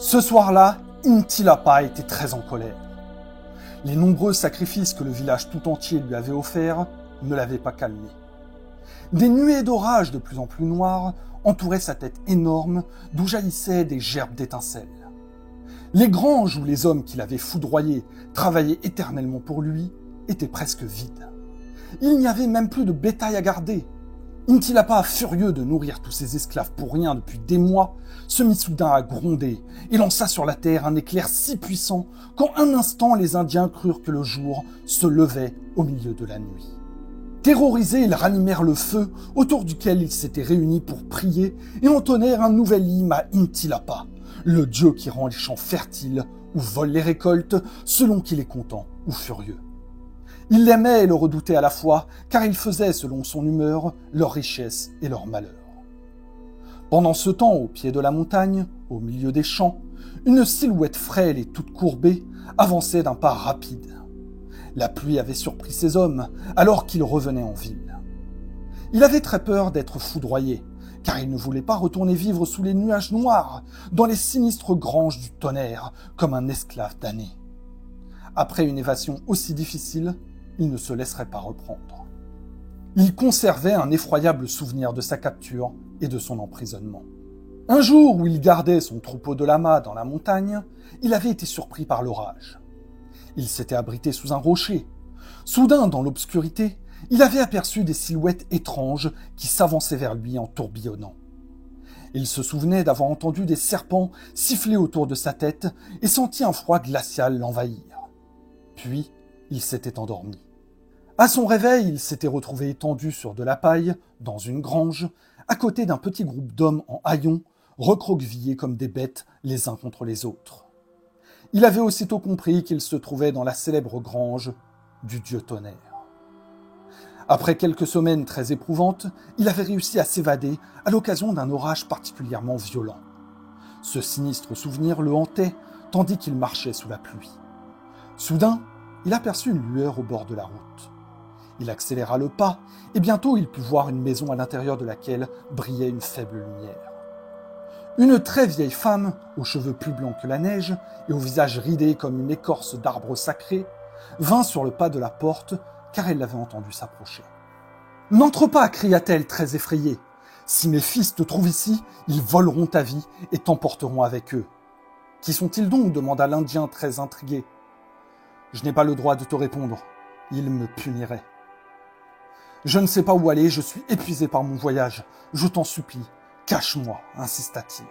Ce soir-là, Inti-Lapa était très en colère. Les nombreux sacrifices que le village tout entier lui avait offerts ne l'avaient pas calmé. Des nuées d'orage de plus en plus noires entouraient sa tête énorme d'où jaillissaient des gerbes d'étincelles. Les granges où les hommes qui l'avaient foudroyé travaillaient éternellement pour lui étaient presque vides. Il n'y avait même plus de bétail à garder. Inti-Lapa, furieux de nourrir tous ses esclaves pour rien depuis des mois, se mit soudain à gronder et lança sur la terre un éclair si puissant qu'en un instant les Indiens crurent que le jour se levait au milieu de la nuit. Terrorisés, ils ranimèrent le feu autour duquel ils s'étaient réunis pour prier et entonnèrent un nouvel hymne à Inti-Lapa, le dieu qui rend les champs fertiles ou vole les récoltes selon qu'il est content ou furieux. Ils l'aimaient et le redoutaient à la fois, car il faisait, selon son humeur, leur richesse et leur malheur. Pendant ce temps, au pied de la montagne, au milieu des champs, une silhouette frêle et toute courbée avançait d'un pas rapide. La pluie avait surpris ses hommes, alors qu'ils revenaient en ville. Il avait très peur d'être foudroyé, car il ne voulait pas retourner vivre sous les nuages noirs, dans les sinistres granges du tonnerre, comme un esclave damné. Après une évasion aussi difficile, il ne se laisserait pas reprendre. Il conservait un effroyable souvenir de sa capture et de son emprisonnement. Un jour où il gardait son troupeau de lamas dans la montagne, il avait été surpris par l'orage. Il s'était abrité sous un rocher. Soudain, dans l'obscurité, il avait aperçu des silhouettes étranges qui s'avançaient vers lui en tourbillonnant. Il se souvenait d'avoir entendu des serpents siffler autour de sa tête et senti un froid glacial l'envahir. Puis, il s'était endormi. À son réveil, il s'était retrouvé étendu sur de la paille, dans une grange, à côté d'un petit groupe d'hommes en haillons, recroquevillés comme des bêtes les uns contre les autres. Il avait aussitôt compris qu'il se trouvait dans la célèbre grange du dieu tonnerre. Après quelques semaines très éprouvantes, il avait réussi à s'évader à l'occasion d'un orage particulièrement violent. Ce sinistre souvenir le hantait tandis qu'il marchait sous la pluie. Soudain, il aperçut une lueur au bord de la route. Il accéléra le pas, et bientôt il put voir une maison à l'intérieur de laquelle brillait une faible lumière. Une très vieille femme, aux cheveux plus blancs que la neige, et au visage ridé comme une écorce d'arbre sacré, vint sur le pas de la porte, car elle l'avait entendu s'approcher. « N'entre pas !» cria-t-elle très effrayée. « Si mes fils te trouvent ici, ils voleront ta vie et t'emporteront avec eux. »« Qui sont-ils donc » demanda l'Indien très intrigué. « Je n'ai pas le droit de te répondre. Il me punirait. »« Je ne sais pas où aller, je suis épuisé par mon voyage. Je t'en supplie, cache-moi, insista-t-il.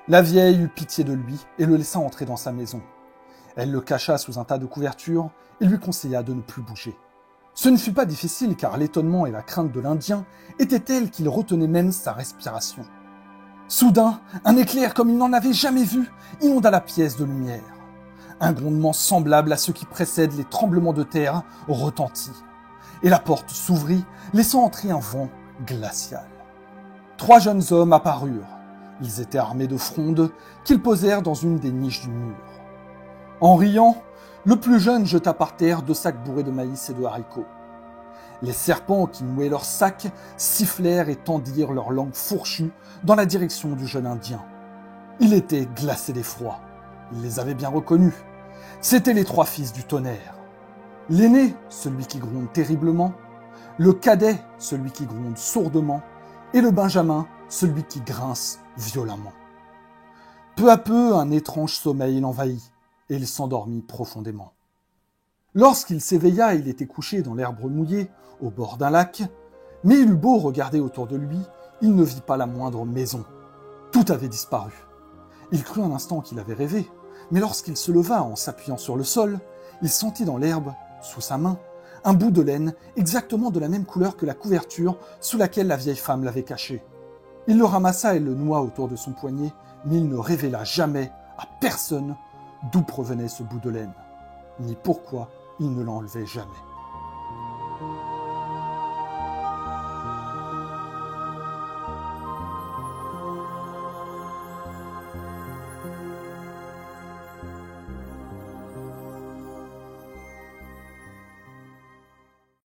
La vieille eut pitié de lui et le laissa entrer dans sa maison. Elle le cacha sous un tas de couvertures et lui conseilla de ne plus bouger. Ce ne fut pas difficile car l'étonnement et la crainte de l'Indien étaient tels qu'il retenait même sa respiration. Soudain, un éclair comme il n'en avait jamais vu inonda la pièce de lumière. Un grondement semblable à ceux qui précèdent les tremblements de terre retentit, et la porte s'ouvrit, laissant entrer un vent glacial. 3 jeunes hommes apparurent. Ils étaient armés de frondes qu'ils posèrent dans une des niches du mur. En riant, le plus jeune jeta par terre 2 sacs bourrés de maïs et de haricots. Les serpents qui nouaient leurs sacs sifflèrent et tendirent leurs langues fourchues dans la direction du jeune Indien. Il était glacé d'effroi. Il les avait bien reconnus. C'étaient les 3 fils du tonnerre. L'aîné, celui qui gronde terriblement, le cadet, celui qui gronde sourdement, et le benjamin, celui qui grince violemment. Peu à peu, un étrange sommeil l'envahit, et il s'endormit profondément. Lorsqu'il s'éveilla, il était couché dans l'herbe mouillée, au bord d'un lac, mais il eut beau regarder autour de lui, il ne vit pas la moindre maison. Tout avait disparu. Il crut un instant qu'il avait rêvé, mais lorsqu'il se leva en s'appuyant sur le sol, il sentit dans l'herbe, sous sa main, un bout de laine exactement de la même couleur que la couverture sous laquelle la vieille femme l'avait caché. Il le ramassa et le noua autour de son poignet, mais il ne révéla jamais à personne d'où provenait ce bout de laine, ni pourquoi il ne l'enlevait jamais.